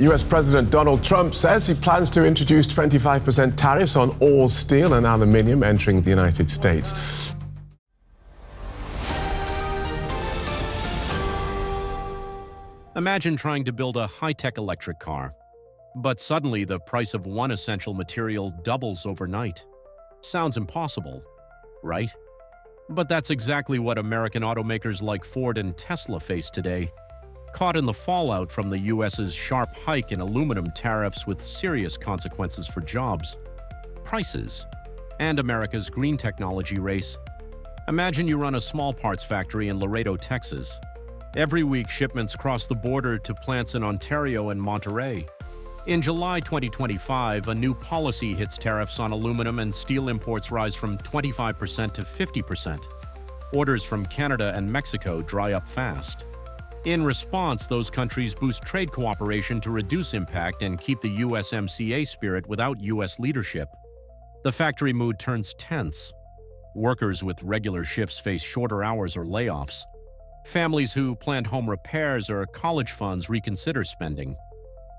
US President Donald Trump says he plans to introduce 25% tariffs on all steel and aluminium entering the United States. Imagine trying to build a high-tech electric car, but suddenly the price of one essential material doubles overnight. Sounds impossible, right? But that's exactly what American automakers like Ford and Tesla face today, caught in the fallout from the US's sharp hike in aluminum tariffs with serious consequences for jobs, prices, and America's green technology race. Imagine you run a small parts factory in Laredo, Texas. Every week, shipments cross the border to plants in Ontario and Monterey. In July 2025, a new policy hits tariffs on aluminum, and steel imports rise from 25% to 50%. Orders from Canada and Mexico dry up fast. In response, those countries boost trade cooperation to reduce impact and keep the USMCA spirit without US leadership. The factory mood turns tense. Workers with regular shifts face shorter hours or layoffs. Families who planned home repairs or college funds reconsider spending.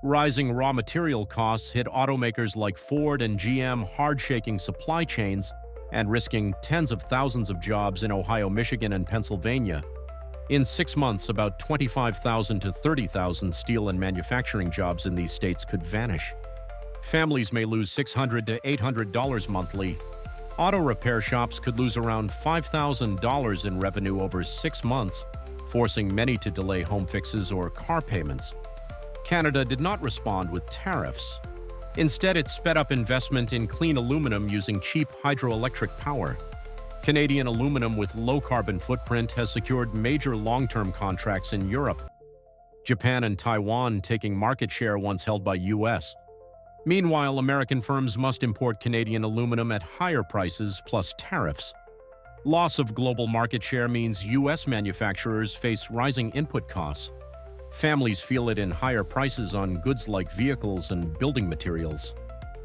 Rising raw material costs hit automakers like Ford and GM, hard-shaking supply chains and risking tens of thousands of jobs in Ohio, Michigan, and Pennsylvania. In 6 months, about 25,000 to 30,000 steel and manufacturing jobs in these states could vanish. Families may lose $600 to $800 monthly. Auto repair shops could lose around $5,000 in revenue over 6 months, forcing many to delay home fixes or car payments. Canada did not respond with tariffs. Instead, it sped up investment in clean aluminum using cheap hydroelectric power. Canadian aluminum with low carbon footprint has secured major long-term contracts in Europe. Japan and Taiwan taking market share once held by US. Meanwhile, American firms must import Canadian aluminum at higher prices plus tariffs. Loss of global market share means US manufacturers face rising input costs. Families feel it in higher prices on goods like vehicles and building materials.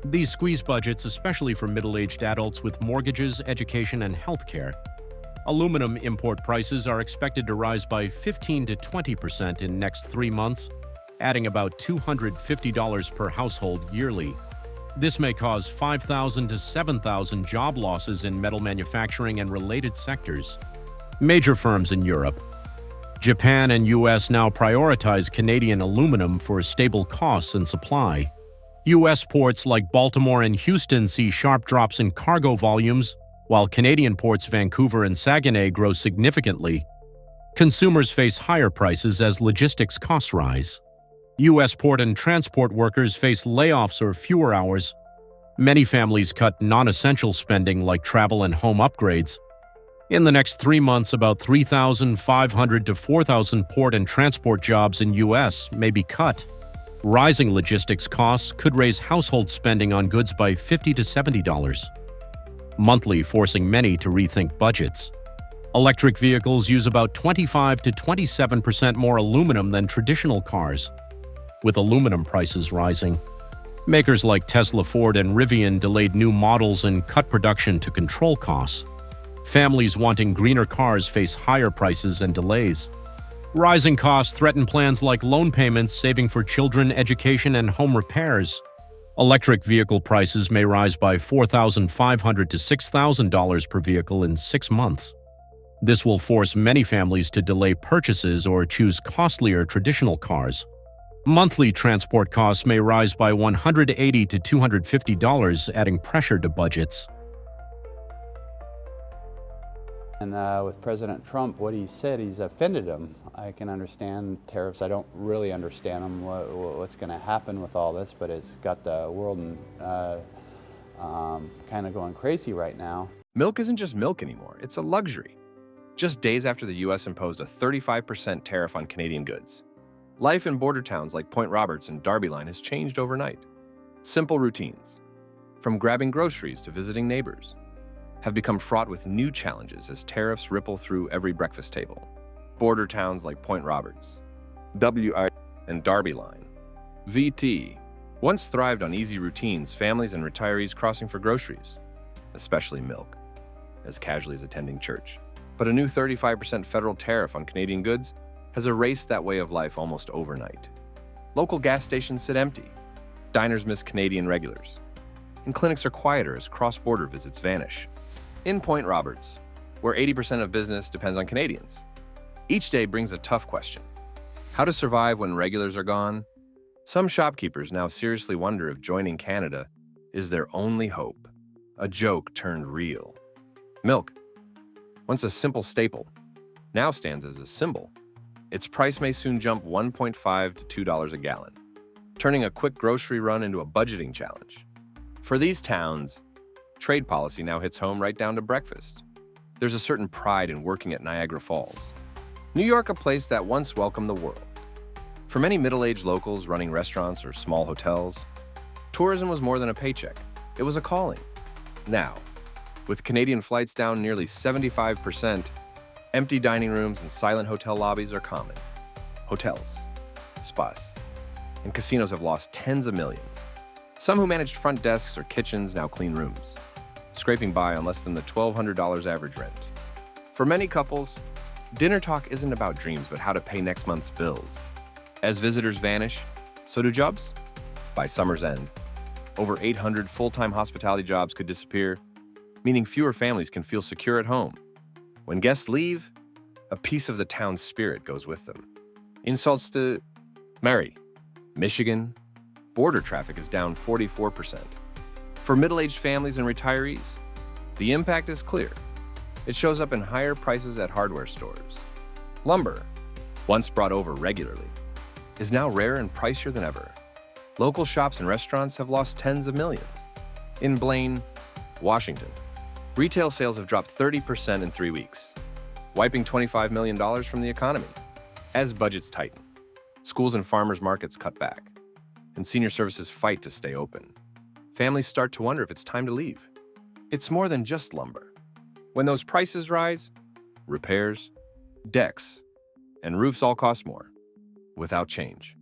These squeeze budgets, especially for middle-aged adults with mortgages, education, and healthcare. Aluminum import prices are expected to rise by 15 to 20% in next 3 months, adding about $250 per household yearly. This may cause 5,000 to 7,000 job losses in metal manufacturing and related sectors. Major firms in Europe, Japan, and US now prioritize Canadian aluminum for stable costs and supply. U.S. ports like Baltimore and Houston see sharp drops in cargo volumes, while Canadian ports Vancouver and Saguenay grow significantly. Consumers face higher prices as logistics costs rise. U.S. port and transport workers face layoffs or fewer hours. Many families cut non-essential spending like travel and home upgrades. In the next 3 months, about 3,500 to 4,000 port and transport jobs in U.S. may be cut. Rising logistics costs could raise household spending on goods by $50 to $70 monthly, forcing many to rethink budgets. Electric vehicles use about 25 to 27% more aluminum than traditional cars. With aluminum prices rising, makers like Tesla, Ford, and Rivian delayed new models and cut production to control costs. Families wanting greener cars face higher prices and delays. Rising costs threaten plans like loan payments, saving for children, education, and home repairs. Electric vehicle prices may rise by $4,500 to $6,000 per vehicle in 6 months. This will force many families to delay purchases or choose costlier traditional cars. Monthly transport costs may rise by $180 to $250, adding pressure to budgets. And with President Trump, what he said, he's offended him. I can understand tariffs. I don't really understand them, what's going to happen with all this, but it's got the world kind of going crazy right now. Milk isn't just milk anymore. It's a luxury. Just days after the U.S. imposed a 35% tariff on Canadian goods, life in border towns like Point Roberts and Darby Line has changed overnight. Simple routines, from grabbing groceries to visiting neighbors, have become fraught with new challenges as tariffs ripple through every breakfast table. Border towns like Point Roberts, WI, and Darby Line, VT, once thrived on easy routines, families and retirees crossing for groceries, especially milk, as casually as attending church. But a new 35% federal tariff on Canadian goods has erased that way of life almost overnight. Local gas stations sit empty. Diners miss Canadian regulars. And clinics are quieter as cross-border visits vanish. In Point Roberts, where 80% of business depends on Canadians, each day brings a tough question. How to survive when regulars are gone? Some shopkeepers now seriously wonder if joining Canada is their only hope. A joke turned real. Milk, once a simple staple, now stands as a symbol. Its price may soon jump $1.5 to $2 a gallon, turning a quick grocery run into a budgeting challenge. For these towns, trade policy now hits home right down to breakfast. There's a certain pride in working at Niagara Falls, New York, a place that once welcomed the world. For many middle-aged locals running restaurants or small hotels, tourism was more than a paycheck. It was a calling. Now, with Canadian flights down nearly 75%, empty dining rooms and silent hotel lobbies are common. Hotels, spas, and casinos have lost tens of millions. Some who managed front desks or kitchens now clean rooms, scraping by on less than the $1,200 average rent. For many couples, dinner talk isn't about dreams but how to pay next month's bills. As visitors vanish, so do jobs. By summer's end, over 800 full-time hospitality jobs could disappear, meaning fewer families can feel secure at home. When guests leave, a piece of the town's spirit goes with them. In Sault Ste. Marie, Michigan, border traffic is down 44%. For middle-aged families and retirees, the impact is clear. It shows up in higher prices at hardware stores. Lumber, once brought over regularly, is now rarer and pricier than ever. Local shops and restaurants have lost tens of millions. In Blaine, Washington, retail sales have dropped 30% in 3 weeks, wiping $25 million from the economy. As budgets tighten, schools and farmers markets cut back, and senior services fight to stay open. Families start to wonder if it's time to leave. It's more than just lumber. When those prices rise, repairs, decks, and roofs all cost more, without change.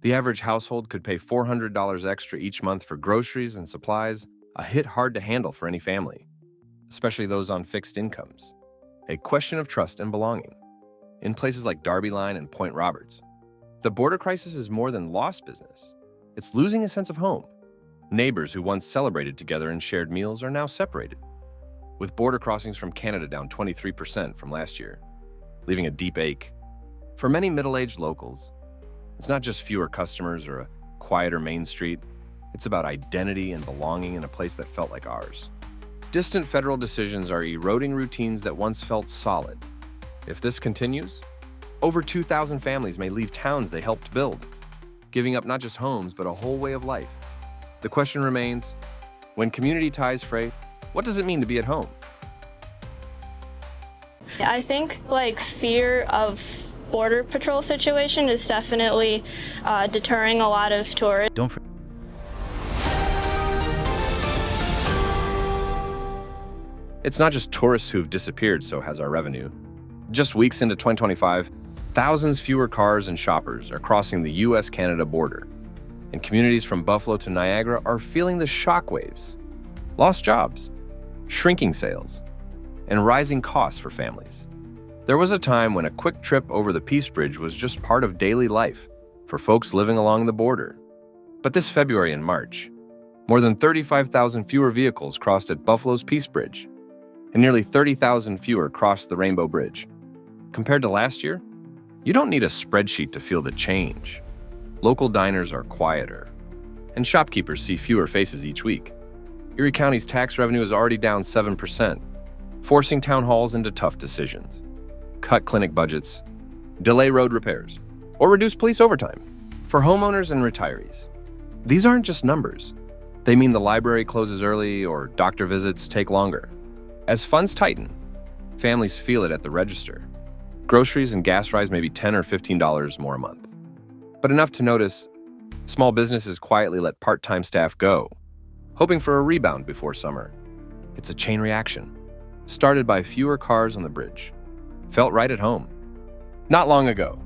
The average household could pay $400 extra each month for groceries and supplies, a hit hard to handle for any family, especially those on fixed incomes. A question of trust and belonging. In places like Darby Line and Point Roberts, the border crisis is more than lost business. It's losing a sense of home. Neighbors who once celebrated together and shared meals are now separated, with border crossings from Canada down 23% from last year, leaving a deep ache. For many middle-aged locals, it's not just fewer customers or a quieter Main Street. It's about identity and belonging in a place that felt like ours. Distant federal decisions are eroding routines that once felt solid. If this continues, over 2,000 families may leave towns they helped build, giving up not just homes, but a whole way of life. The question remains, when community ties fray, what does it mean to be at home? I think fear of border patrol situation is definitely deterring a lot of tourists. It's not just tourists who've disappeared, so has our revenue. Just weeks into 2025, thousands fewer cars and shoppers are crossing the US-Canada border, and communities from Buffalo to Niagara are feeling the shockwaves. Lost jobs, shrinking sales, and rising costs for families. There was a time when a quick trip over the Peace Bridge was just part of daily life for folks living along the border. But this February and March, more than 35,000 fewer vehicles crossed at Buffalo's Peace Bridge, and nearly 30,000 fewer crossed the Rainbow Bridge. Compared to last year, you don't need a spreadsheet to feel the change. Local diners are quieter, and shopkeepers see fewer faces each week. Erie County's tax revenue is already down 7%, forcing town halls into tough decisions. Cut clinic budgets, delay road repairs, or reduce police overtime. For homeowners and retirees, these aren't just numbers. They mean the library closes early or doctor visits take longer. As funds tighten, families feel it at the register. Groceries and gas rise maybe $10 or $15 more a month. But enough to notice, small businesses quietly let part-time staff go, hoping for a rebound before summer. It's a chain reaction, started by fewer cars on the bridge. Felt right at home. Not long ago,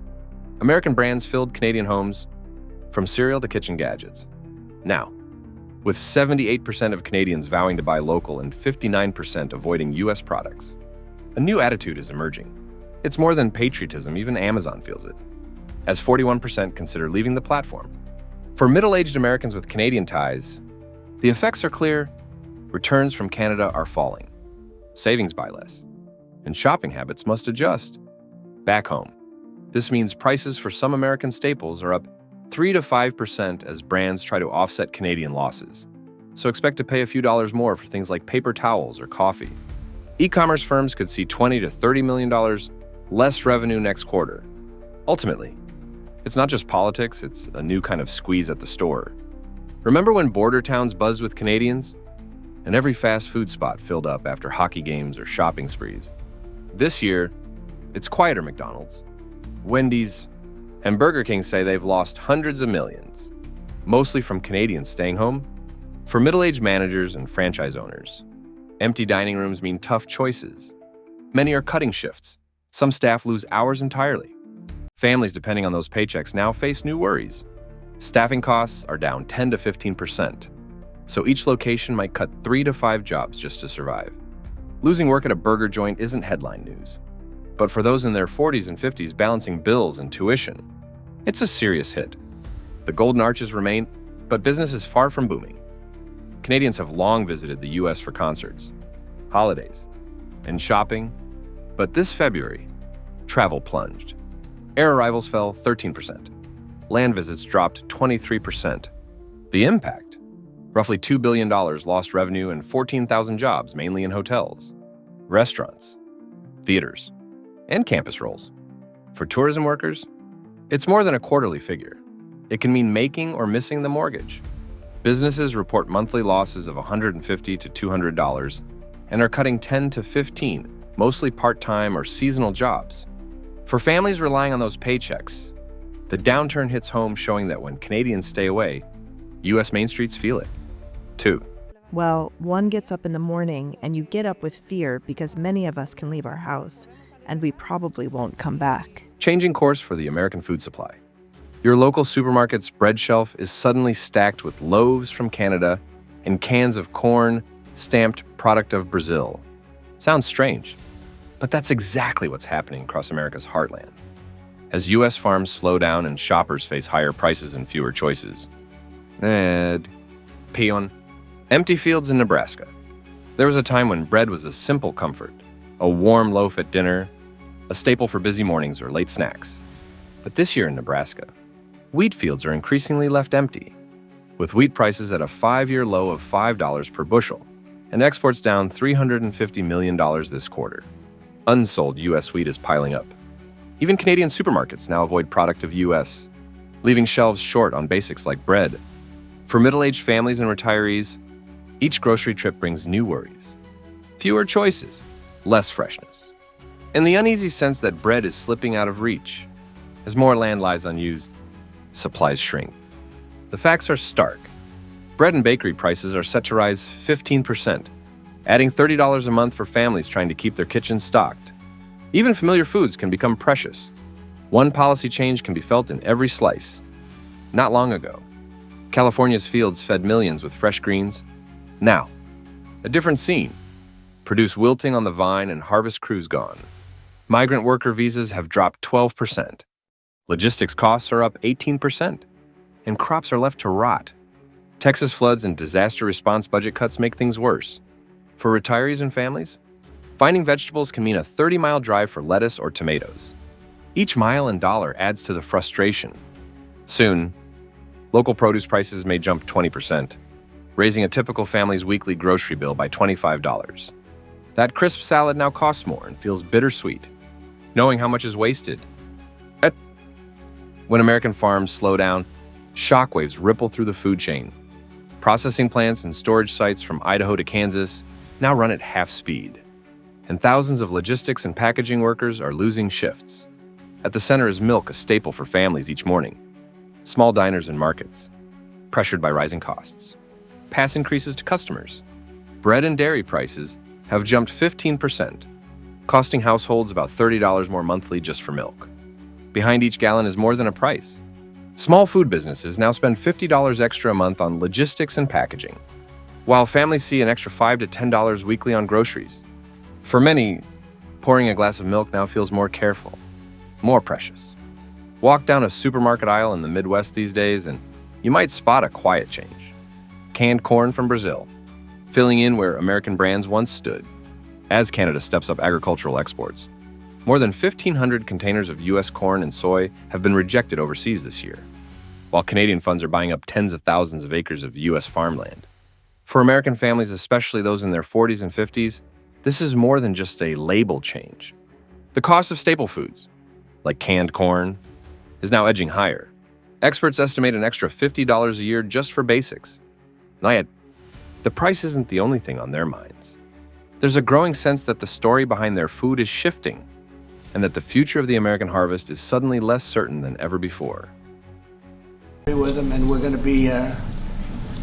American brands filled Canadian homes, from cereal to kitchen gadgets. Now, with 78% of Canadians vowing to buy local and 59% avoiding US products, a new attitude is emerging. It's more than patriotism, even Amazon feels it. as 41% consider leaving the platform. For middle-aged Americans with Canadian ties, the effects are clear. Returns from Canada are falling. Savings buy less. And shopping habits must adjust. Back home, this means prices for some American staples are up 3 to 5% as brands try to offset Canadian losses. So expect to pay a few dollars more for things like paper towels or coffee. E-commerce firms could see $20 to $30 million less revenue next quarter. Ultimately, it's not just politics, it's a new kind of squeeze at the store. Remember when border towns buzzed with Canadians? And every fast food spot filled up after hockey games or shopping sprees. This year, it's quieter McDonald's. Wendy's and Burger King say they've lost hundreds of millions, mostly from Canadians staying home. For middle-aged managers and franchise owners, empty dining rooms mean tough choices. Many are cutting shifts. Some staff lose hours entirely. Families depending on those paychecks now face new worries. Staffing costs are down 10 to 15%, so each location might cut 3 to 5 jobs just to survive. Losing work at a burger joint isn't headline news, but for those in their 40s and 50s balancing bills and tuition, it's a serious hit. The golden arches remain, but business is far from booming. Canadians have long visited the U.S. for concerts, holidays, and shopping, but this February, travel plunged. Air arrivals fell 13%. Land visits dropped 23%. The impact? Roughly $2 billion lost revenue and 14,000 jobs, mainly in hotels, restaurants, theaters, and campus roles. For tourism workers, it's more than a quarterly figure. It can mean making or missing the mortgage. Businesses report monthly losses of $150 to $200 and are cutting 10 to 15, mostly part-time or seasonal jobs. For families relying on those paychecks, the downturn hits home, showing that when Canadians stay away, U.S. Main Streets feel it, too. Well, one gets up in the morning and you get up with fear because many of us can leave our house and we probably won't come back. Changing course for the American food supply. Your local supermarket's bread shelf is suddenly stacked with loaves from Canada and cans of corn stamped product of Brazil. Sounds strange, but that's exactly what's happening across America's heartland. As U.S. farms slow down and shoppers face higher prices and fewer choices. Peon. Empty fields in Nebraska. There was a time when bread was a simple comfort, a warm loaf at dinner, a staple for busy mornings or late snacks. But this year in Nebraska, wheat fields are increasingly left empty, with wheat prices at a 5-year low of $5 per bushel, and exports down $350 million this quarter. Unsold U.S. wheat is piling up. Even Canadian supermarkets now avoid product of U.S., leaving shelves short on basics like bread. For middle-aged families and retirees, each grocery trip brings new worries. Fewer choices, less freshness, and the uneasy sense that bread is slipping out of reach. As more land lies unused, supplies shrink. The facts are stark. Bread and bakery prices are set to rise 15%, adding $30 a month for families trying to keep their kitchens stocked. Even familiar foods can become precious. One policy change can be felt in every slice. Not long ago, California's fields fed millions with fresh greens. Now, a different scene. Produce wilting on the vine and harvest crews gone. Migrant worker visas have dropped 12%. Logistics costs are up 18%, and crops are left to rot. Texas floods and disaster response budget cuts make things worse. For retirees and families, finding vegetables can mean a 30-mile drive for lettuce or tomatoes. Each mile and dollar adds to the frustration. Soon, local produce prices may jump 20%, raising a typical family's weekly grocery bill by $25. That crisp salad now costs more and feels bittersweet, knowing how much is wasted. When American farms slow down, shockwaves ripple through the food chain. Processing plants and storage sites from Idaho to Kansas now run at half speed, and thousands of logistics and packaging workers are losing shifts. At the center is milk, a staple for families each morning. Small diners and markets, pressured by rising costs. Pass increases to customers. Bread and dairy prices have jumped 15%, costing households about $30 more monthly just for milk. Behind each gallon is more than a price. Small food businesses now spend $50 extra a month on logistics and packaging, while families see an extra $5 to $10 weekly on groceries. For many, pouring a glass of milk now feels more careful, more precious. Walk down a supermarket aisle in the Midwest these days, and you might spot a quiet change. Canned corn from Brazil, filling in where American brands once stood, as Canada steps up agricultural exports. More than 1,500 containers of U.S. corn and soy have been rejected overseas this year, while Canadian funds are buying up tens of thousands of acres of U.S. farmland. For American families, especially those in their 40s and 50s, this is more than just a label change. The cost of staple foods, like canned corn, is now edging higher. Experts estimate an extra $50 a year just for basics. Not yet, the price isn't the only thing on their minds. There's a growing sense that the story behind their food is shifting, and that the future of the American harvest is suddenly less certain than ever before. With them, and we're going to be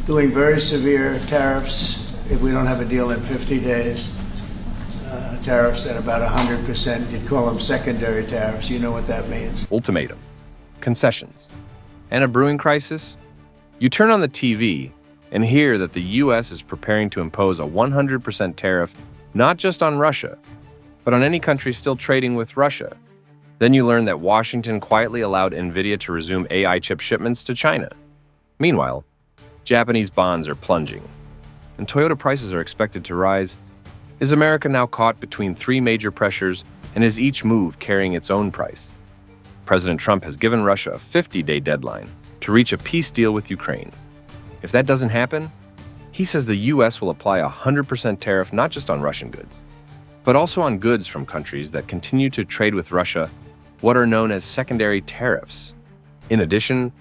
doing very severe tariffs if we don't have a deal in 50 days. Tariffs at about 100%. You'd call them secondary tariffs. You know what that means. Ultimatum, concessions, and a brewing crisis? You turn on the TV and hear that the U.S. is preparing to impose a 100% tariff not just on Russia, but on any country still trading with Russia. Then you learn that Washington quietly allowed NVIDIA to resume AI chip shipments to China. Meanwhile, Japanese bonds are plunging, and Toyota prices are expected to rise. Is America now caught between three major pressures, and is each move carrying its own price? President Trump has given Russia a 50-day deadline to reach a peace deal with Ukraine. If that doesn't happen, he says the U.S. will apply a 100% tariff not just on Russian goods, but also on goods from countries that continue to trade with Russia, what are known as secondary tariffs. In addition,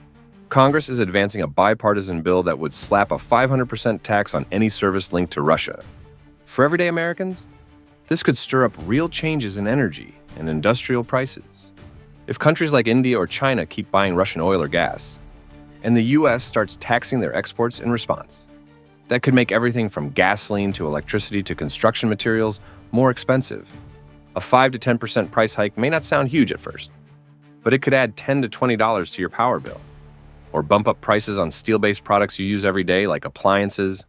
Congress is advancing a bipartisan bill that would slap a 500% tax on any service linked to Russia. For everyday Americans, this could stir up real changes in energy and industrial prices. If countries like India or China keep buying Russian oil or gas, and the U.S. starts taxing their exports in response, that could make everything from gasoline to electricity to construction materials more expensive. A 5 to 10% price hike may not sound huge at first, but it could add $10 to $20 to your power bill, or bump up prices on steel-based products you use every day like appliances,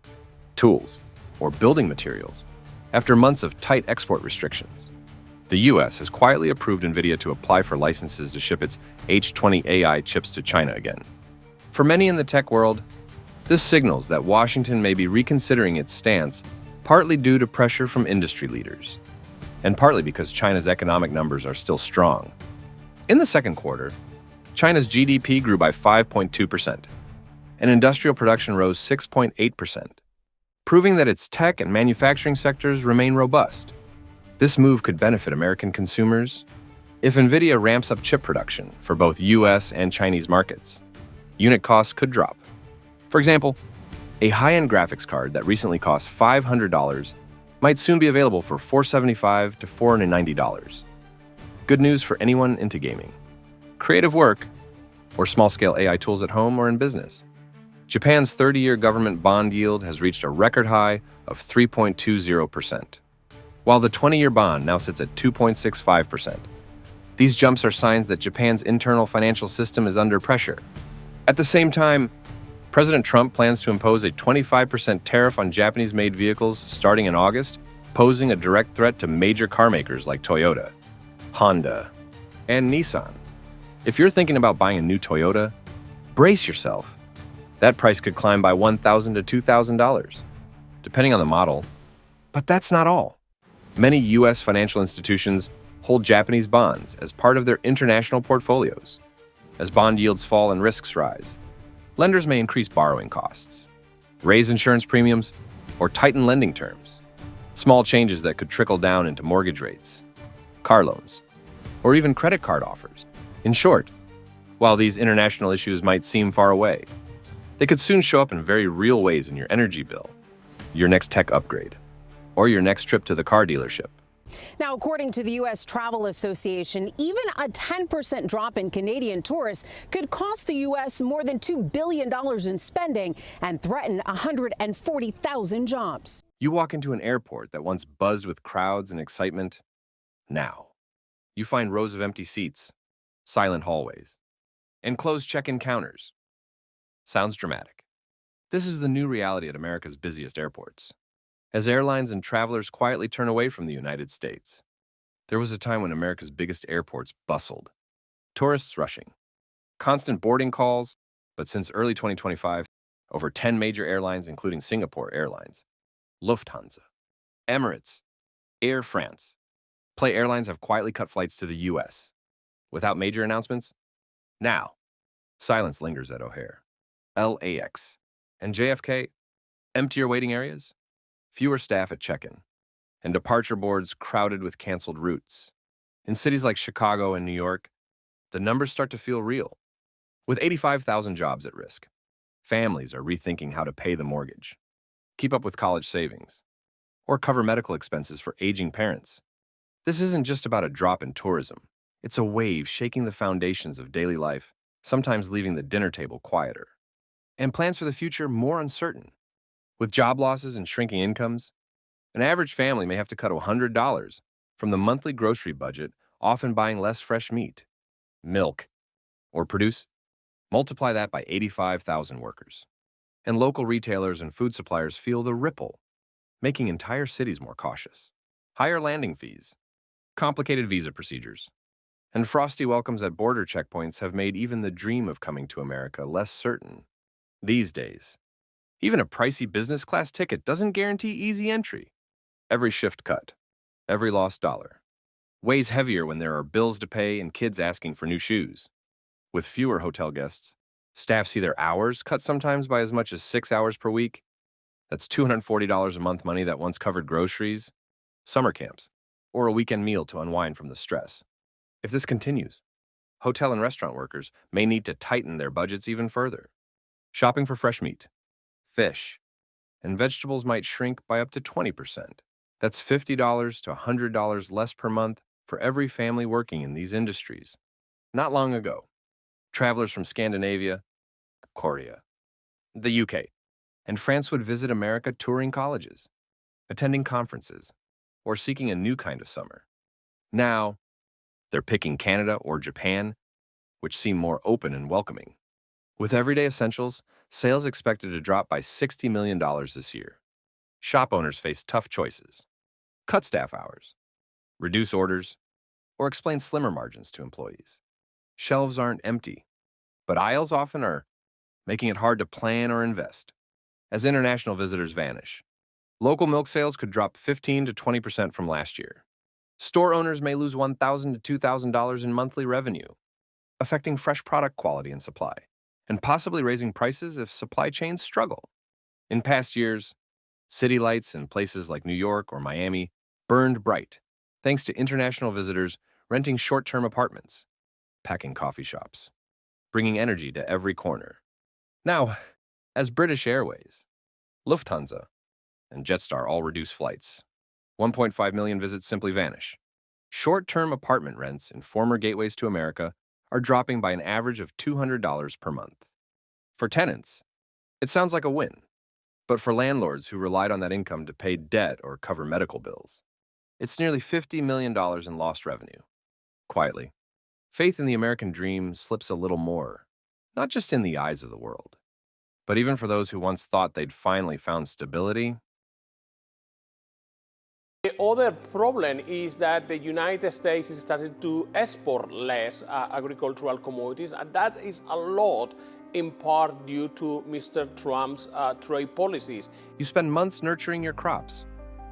tools, or building materials. After months of tight export restrictions, the U.S. has quietly approved NVIDIA to apply for licenses to ship its H20 AI chips to China again. For many in the tech world, this signals that Washington may be reconsidering its stance, partly due to pressure from industry leaders, and partly because China's economic numbers are still strong. In the second quarter, China's GDP grew by 5.2%, and industrial production rose 6.8%, proving that its tech and manufacturing sectors remain robust. This move could benefit American consumers if NVIDIA ramps up chip production for both U.S. and Chinese markets. Unit costs could drop. For example, a high-end graphics card that recently cost $500 might soon be available for $475 to $490. Good news for anyone into gaming, creative work, or small-scale AI tools at home or in business. Japan's 30-year government bond yield has reached a record high of 3.20%, while the 20-year bond now sits at 2.65%. These jumps are signs that Japan's internal financial system is under pressure. At the same time, President Trump plans to impose a 25% tariff on Japanese-made vehicles starting in August, posing a direct threat to major car makers like Toyota, Honda, and Nissan. If you're thinking about buying a new Toyota, brace yourself. That price could climb by $1,000 to $2,000, depending on the model. But that's not all. Many U.S. financial institutions hold Japanese bonds as part of their international portfolios. As bond yields fall and risks rise, lenders may increase borrowing costs, raise insurance premiums, or tighten lending terms. Small changes that could trickle down into mortgage rates, car loans, or even credit card offers. In short, while these international issues might seem far away, they could soon show up in very real ways in your energy bill, your next tech upgrade, or your next trip to the car dealership. Now, according to the U.S. Travel Association, even a 10% drop in Canadian tourists could cost the U.S. more than $2 billion in spending and threaten 140,000 jobs. You walk into an airport that once buzzed with crowds and excitement. Now, you find rows of empty seats, silent hallways, and closed check-in counters. Sounds dramatic. This is the new reality at America's busiest airports, as airlines and travelers quietly turn away from the United States. There was a time when America's biggest airports bustled, tourists rushing, constant boarding calls, but since early 2025, over 10 major airlines, including Singapore Airlines, Lufthansa, Emirates, Air France, Play airlines have quietly cut flights to the U.S. without major announcements. Now, silence lingers at O'Hare, LAX, and JFK, emptier waiting areas, fewer staff at check-in, and departure boards crowded with canceled routes. In cities like Chicago and New York, the numbers start to feel real. With 85,000 jobs at risk, families are rethinking how to pay the mortgage, keep up with college savings, or cover medical expenses for aging parents. This isn't just about a drop in tourism. It's a wave shaking the foundations of daily life, sometimes leaving the dinner table quieter. And plans for the future more uncertain. With job losses and shrinking incomes, an average family may have to cut $100 from the monthly grocery budget, often buying less fresh meat, milk, or produce. Multiply that by 85,000 workers. And local retailers and food suppliers feel the ripple, making entire cities more cautious. Higher landing fees, complicated visa procedures, and frosty welcomes at border checkpoints have made even the dream of coming to America less certain. These days, even a pricey business class ticket doesn't guarantee easy entry. Every shift cut, every lost dollar, weighs heavier when there are bills to pay and kids asking for new shoes. With fewer hotel guests, staff see their hours cut sometimes by as much as 6 hours per week. That's $240 a month, money that once covered groceries, summer camps, or a weekend meal to unwind from the stress. If this continues, hotel and restaurant workers may need to tighten their budgets even further. Shopping for fresh meat, fish, and vegetables might shrink by up to 20%. That's $50 to $100 less per month for every family working in these industries. Not long ago, travelers from Scandinavia, Korea, the UK, and France would visit America touring colleges, attending conferences, or seeking a new kind of summer. Now, they're picking Canada or Japan, which seem more open and welcoming. With everyday essentials, sales expected to drop by $60 million this year. Shop owners face tough choices. Cut staff hours, reduce orders, or explain slimmer margins to employees. Shelves aren't empty, but aisles often are, making it hard to plan or invest. As international visitors vanish, local milk sales could drop 15 to 20% from last year. Store owners may lose $1,000 to $2,000 in monthly revenue, affecting fresh product quality and supply, and possibly raising prices if supply chains struggle. In past years, city lights in places like New York or Miami burned bright, thanks to international visitors renting short-term apartments, packing coffee shops, bringing energy to every corner. Now, as British Airways, Lufthansa, and Jetstar all reduce flights, 1.5 million visits simply vanish. Short-term apartment rents in former gateways to America are dropping by an average of $200 per month. For tenants, it sounds like a win. But for landlords who relied on that income to pay debt or cover medical bills, it's nearly $50 million in lost revenue. Quietly, faith in the American dream slips a little more, not just in the eyes of the world, but even for those who once thought they'd finally found stability. The other problem is that the United States is starting to export less agricultural commodities, and that is a lot in part due to Mr. Trump's trade policies. You spend months nurturing your crops,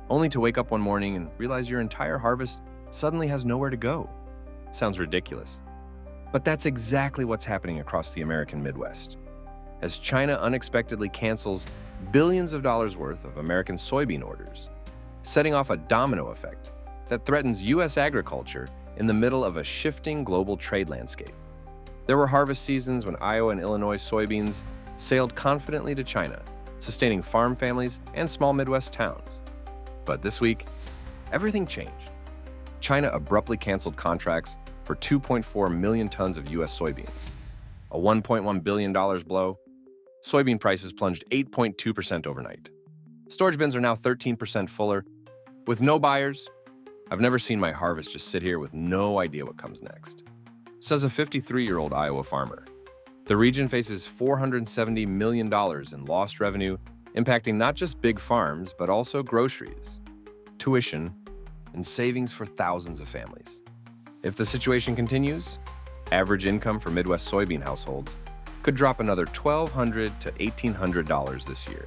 only to wake up one morning and realize your entire harvest suddenly has nowhere to go. Sounds ridiculous, but that's exactly what's happening across the American Midwest. As China unexpectedly cancels billions of dollars worth of American soybean orders, setting off a domino effect that threatens U.S. agriculture in the middle of a shifting global trade landscape. There were harvest seasons when Iowa and Illinois soybeans sailed confidently to China, sustaining farm families and small Midwest towns. But this week, everything changed. China abruptly canceled contracts for 2.4 million tons of U.S. soybeans. A $1.1 billion blow, soybean prices plunged 8.2% overnight. Storage bins are now 13% fuller. With no buyers, I've never seen my harvest just sit here with no idea what comes next, says a 53-year-old Iowa farmer. The region faces $470 million in lost revenue, impacting not just big farms, but also groceries, tuition, and savings for thousands of families. If the situation continues, Average income for Midwest soybean households could drop another $1,200 to $1,800 this year,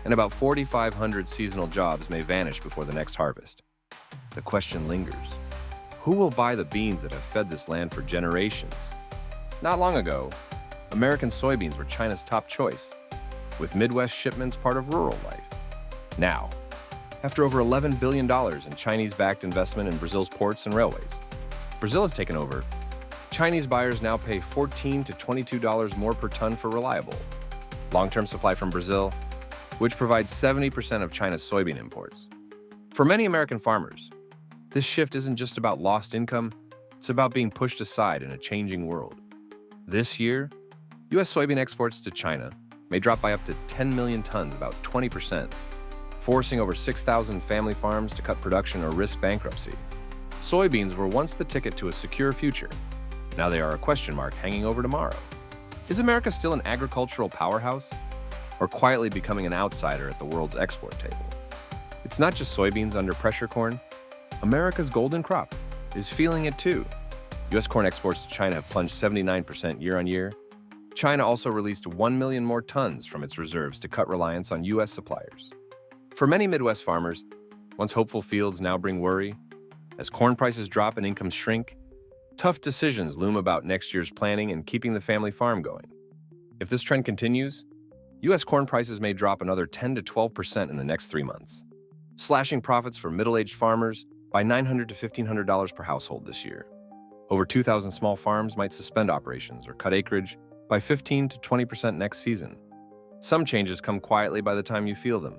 and about 4,500 seasonal jobs may vanish before the next harvest. The question lingers: who will buy the beans that have fed this land for generations? Not long ago, American soybeans were China's top choice, with Midwest shipments part of rural life. Now, after over $11 billion in Chinese-backed investment in Brazil's ports and railways, Brazil has taken over. Chinese buyers now pay $14 to $22 more per ton for reliable, long-term supply from Brazil, which provides 70% of China's soybean imports. For many American farmers, this shift isn't just about lost income, it's about being pushed aside in a changing world. This year, U.S. soybean exports to China may drop by up to 10 million tons, about 20%, forcing over 6,000 family farms to cut production or risk bankruptcy. Soybeans were once the ticket to a secure future. Now they are a question mark hanging over tomorrow. Is America still an agricultural powerhouse, or quietly becoming an outsider at the world's export table? It's not just soybeans under pressure, corn. America's golden crop is feeling it too. U.S. corn exports to China have plunged 79% year on year. China also released 1 million more tons from its reserves to cut reliance on U.S. suppliers. For many Midwest farmers, once hopeful fields now bring worry. As corn prices drop and incomes shrink, tough decisions loom about next year's planning and keeping the family farm going. If this trend continues, U.S. corn prices may drop another 10 to 12% in the next 3 months, slashing profits for middle-aged farmers by $900 to $1,500 per household this year. Over 2,000 small farms might suspend operations or cut acreage by 15 to 20% next season. Some changes come quietly by the time you feel them.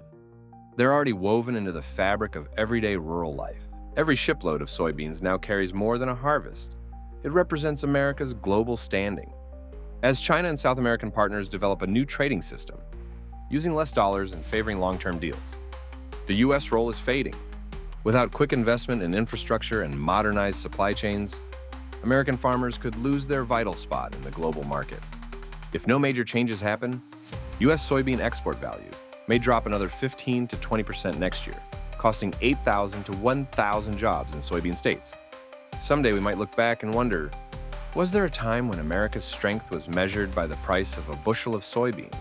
They're already woven into the fabric of everyday rural life. Every shipload of soybeans now carries more than a harvest. It represents America's global standing. As China and South American partners develop a new trading system, using less dollars and favoring long-term deals, the U.S. role is fading. Without quick investment in infrastructure and modernized supply chains, American farmers could lose their vital spot in the global market. If no major changes happen, U.S. soybean export value may drop another 15 to 20% next year, costing 8,000 to 1,000 jobs in soybean states. Someday we might look back and wonder, was there a time when America's strength was measured by the price of a bushel of soybeans?